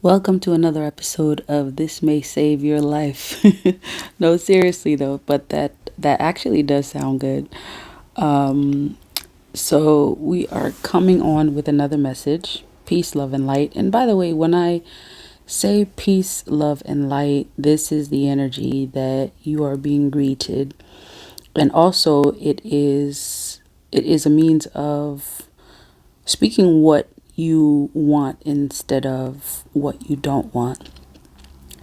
Welcome to another episode of This May Save Your Life. No, seriously though, but that actually does sound good. So we are coming on with another message, peace, love, and light. And by the way, when I say peace, love, and light, this is the energy that you are being greeted. And also it is a means of speaking what you want instead of what you don't want.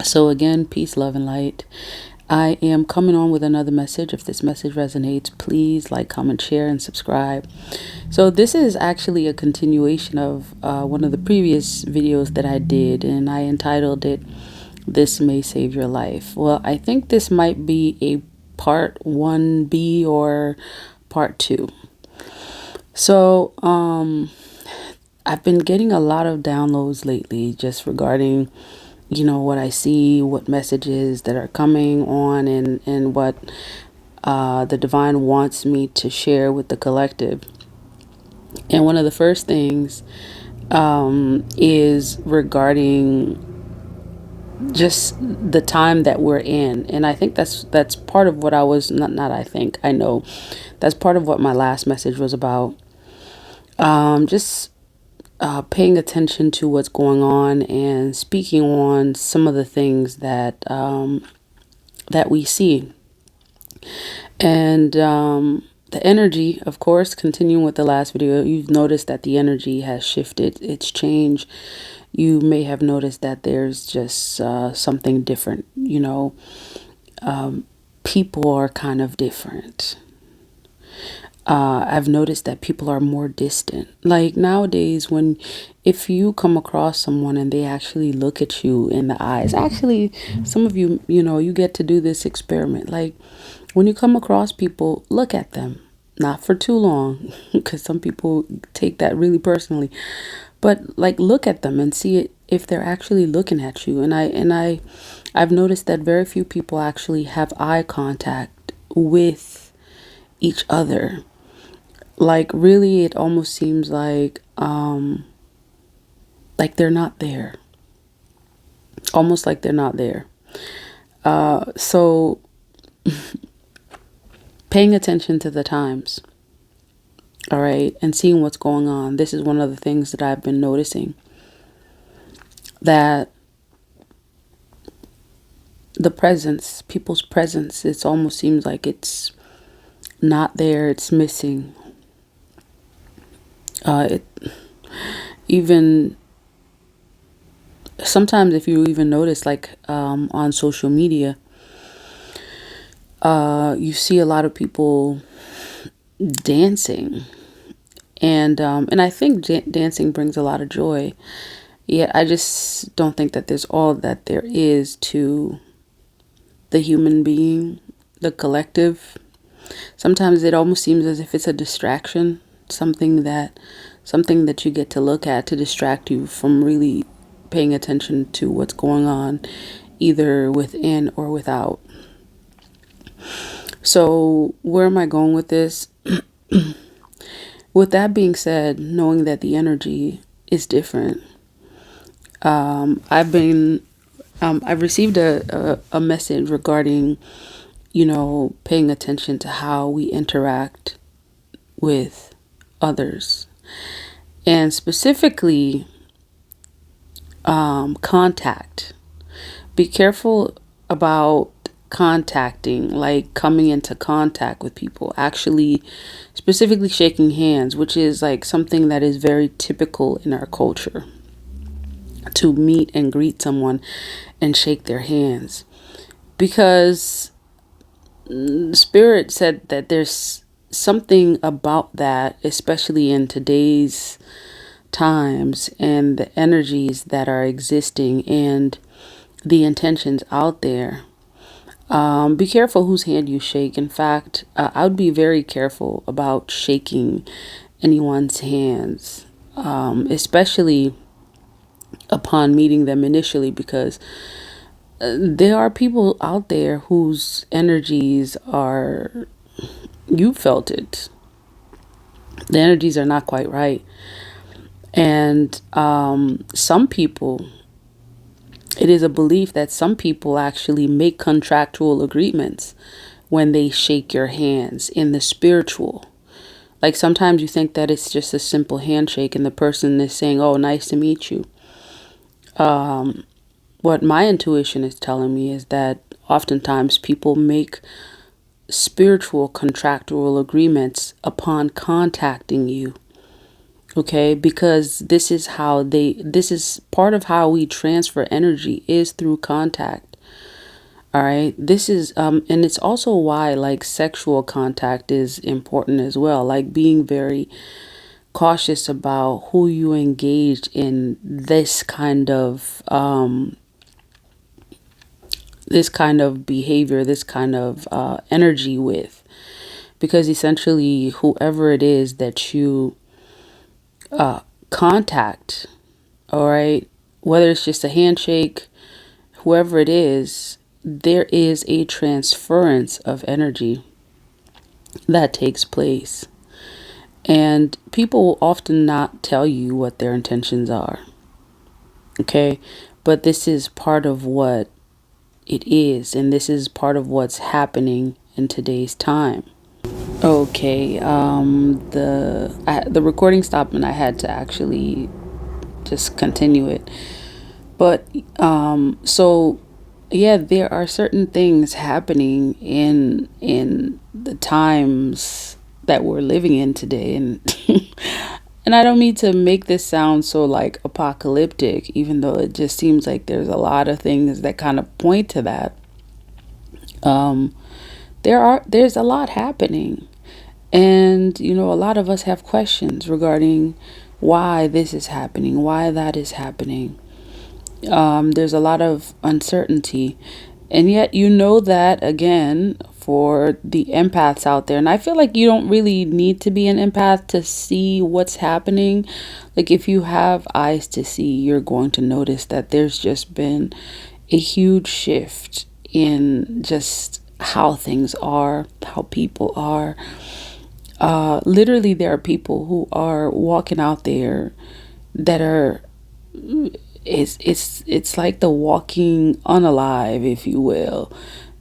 So, again, peace, love, and light. I am coming on with another message. If this message resonates, please like, comment, share, and subscribe. So, this is actually a continuation of one of the previous videos that I did, and I entitled it This May Save Your Life. Well, I think this might be a part 1B or part 2. So, I've been getting a lot of downloads lately just regarding what I see, what messages that are coming on, and what the divine wants me to share with the collective. And one of the first things is regarding just the time that we're in. And I think that's part of what I was not I think I know that's part of what my last message was about. Just paying attention to what's going on and speaking on some of the things that we see. And the energy, of course, continuing with the last video, you've noticed that the energy has shifted, it's changed. You may have noticed that there's just something different. People are kind of different. I've noticed that people are more distant. Like nowadays, if you come across someone and they actually look at you in the eyes, actually, some of you, you get to do this experiment. Like when you come across people, look at them, not for too long, because some people take that really personally. But like, look at them and see if they're actually looking at you. I've noticed that very few people actually have eye contact with each other. Like really, it almost seems like they're not there. Almost like they're not there. So paying attention to the times, all right, and seeing what's going on. This is one of the things that I've been noticing, that the presence, people's presence, it almost seems like it's not there, it's missing. It even sometimes, if you even notice, like on social media, you see a lot of people dancing, and I think dancing brings a lot of joy. Yet I just don't think that there's all that there is to the human being, the collective. Sometimes it almost seems as if it's a distraction, something that you get to look at to distract you from really paying attention to what's going on, either within or without. So where am I going with this? With that being said, knowing that the energy is different, I've received a message regarding, paying attention to how we interact with others, and specifically contact. Be careful about contacting, like coming into contact with people, actually specifically shaking hands, which is like something that is very typical in our culture, to meet and greet someone and shake their hands, because Spirit said that there's something about that, especially in today's times and the energies that are existing and the intentions out there. Be careful whose hand you shake. In fact, I would be very careful about shaking anyone's hands, especially upon meeting them initially, because there are people out there whose energies are, you felt it. The energies are not quite right. And some people It is a belief that some people actually make contractual agreements when they shake your hands in the spiritual. Like sometimes you think that it's just a simple handshake and the person is saying, "Oh, nice to meet you." What my intuition is telling me is that oftentimes people make spiritual contractual agreements upon contacting you. Okay, because this is part of how we transfer energy is through contact. All right, this is and it's also why like sexual contact is important as well, like being very cautious about who you engage in this kind of behavior, this kind of energy with, because essentially whoever it is that you contact, all right, whether it's just a handshake, whoever it is, there is a transference of energy that takes place. And people will often not tell you what their intentions are. Okay. But this is part of what it is. And this is part of what's happening in today's time. Okay. The recording stopped and I had to actually just continue it. But so yeah, there are certain things happening in the times that we're living in today, and and I don't mean to make this sound so like apocalyptic, even though it just seems like there's a lot of things that kind of point to that. Um, there's a lot happening, and a lot of us have questions regarding why this is happening, why that is happening. There's a lot of uncertainty. And yet, that again, for the empaths out there, and I feel like you don't really need to be an empath to see what's happening. Like, if you have eyes to see, you're going to notice that there's just been a huge shift in just how things are, how people are. Literally, there are people who are walking out there that are it's like the walking unalive, if you will.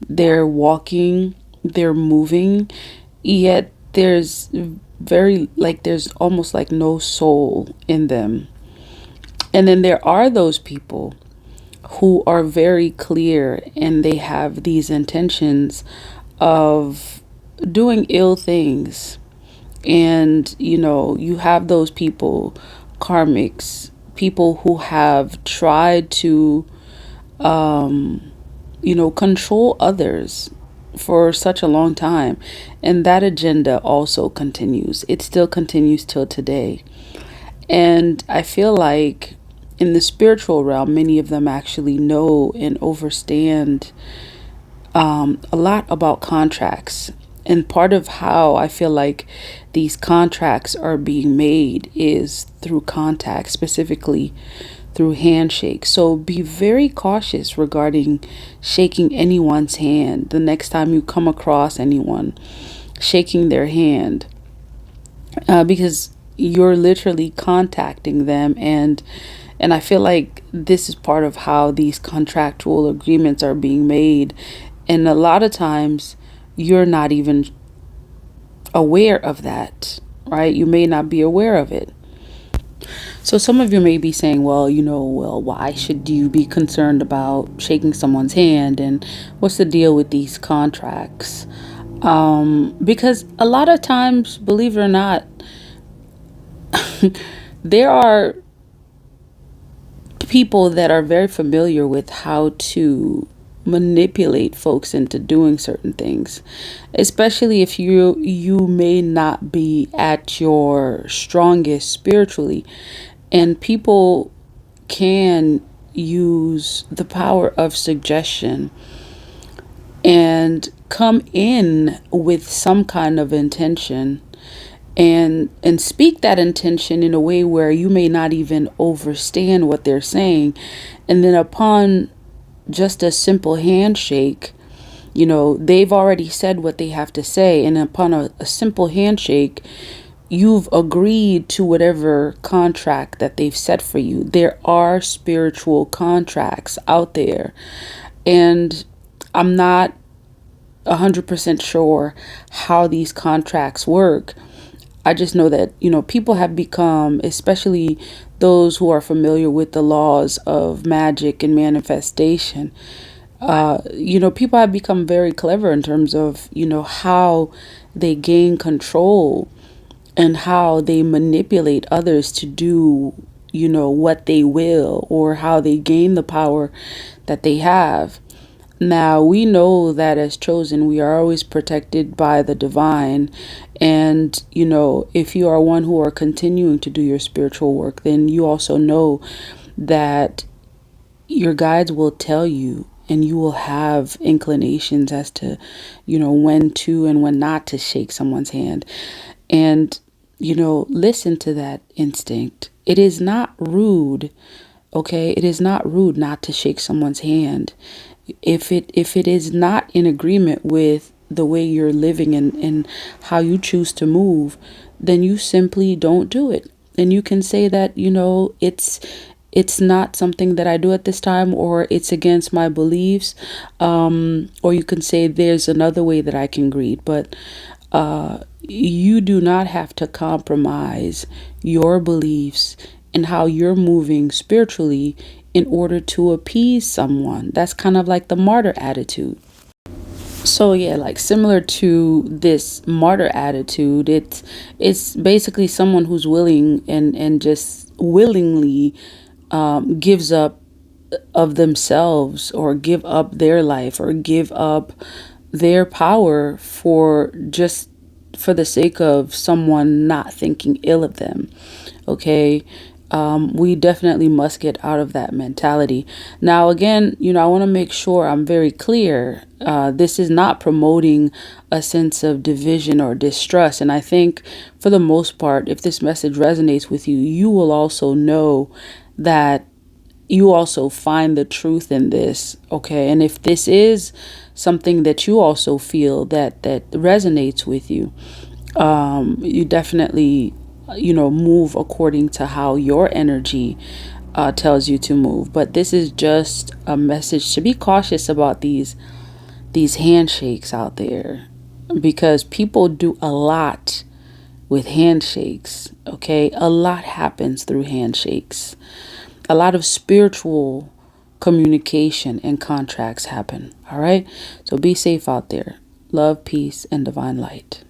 They're walking, they're moving, yet there's almost like no soul in them. And then there are those people who are very clear and they have these intentions of doing ill things. And you have those people, karmics, people who have tried to control others for such a long time, and that agenda also continues. It still continues till today. And I feel like in the spiritual realm, many of them actually know and understand a lot about contracts. And part of how I feel like these contracts are being made is through contact, specifically through handshakes. So be very cautious regarding shaking anyone's hand the next time you come across anyone shaking their hand, because you're literally contacting them. And I feel like this is part of how these contractual agreements are being made. And a lot of times you're not even aware of that, right? You may not be aware of it. So some of you may be saying, well, why should you be concerned about shaking someone's hand? And what's the deal with these contracts? Because a lot of times, believe it or not, there are people that are very familiar with how to manipulate folks into doing certain things, especially if you may not be at your strongest spiritually. And people can use the power of suggestion and come in with some kind of intention, and speak that intention in a way where you may not even understand what they're saying. And then upon just a simple handshake, they've already said what they have to say. And upon a simple handshake, you've agreed to whatever contract that they've set for you. There are spiritual contracts out there. And I'm not 100% sure how these contracts work. I just know that, people have become, especially those who are familiar with the laws of magic and manifestation, people have become very clever in terms of, how they gain control and how they manipulate others to do, what they will, or how they gain the power that they have. Now, we know that as chosen, we are always protected by the divine. And, if you are one who are continuing to do your spiritual work, then you also know that your guides will tell you, and you will have inclinations as to, when to and when not to shake someone's hand. And, listen to that instinct. It is not rude. Okay, it is not rude not to shake someone's hand. If it is not in agreement with the way you're living and how you choose to move, then you simply don't do it. And you can say that, it's not something that I do at this time, or it's against my beliefs. Or you can say there's another way that I can greet. But you do not have to compromise your beliefs and how you're moving spiritually in order to appease someone. That's kind of like the martyr attitude. So yeah, like similar to this martyr attitude, it's basically someone who's willing and just willingly gives up of themselves, or give up their life, or give up their power for the sake of someone not thinking ill of them. Okay. We definitely must get out of that mentality. Now, again, I want to make sure I'm very clear. This is not promoting a sense of division or distrust. And I think for the most part, if this message resonates with you, you will also know that you also find the truth in this. Okay. And if this is something that you also feel that resonates with you, you definitely, move according to how your energy tells you to move. But this is just a message to be cautious about these handshakes out there, because people do a lot with handshakes. Okay, a lot happens through handshakes. A lot of spiritual communication and contracts happen. All right, so be safe out there. Love, peace, and divine light.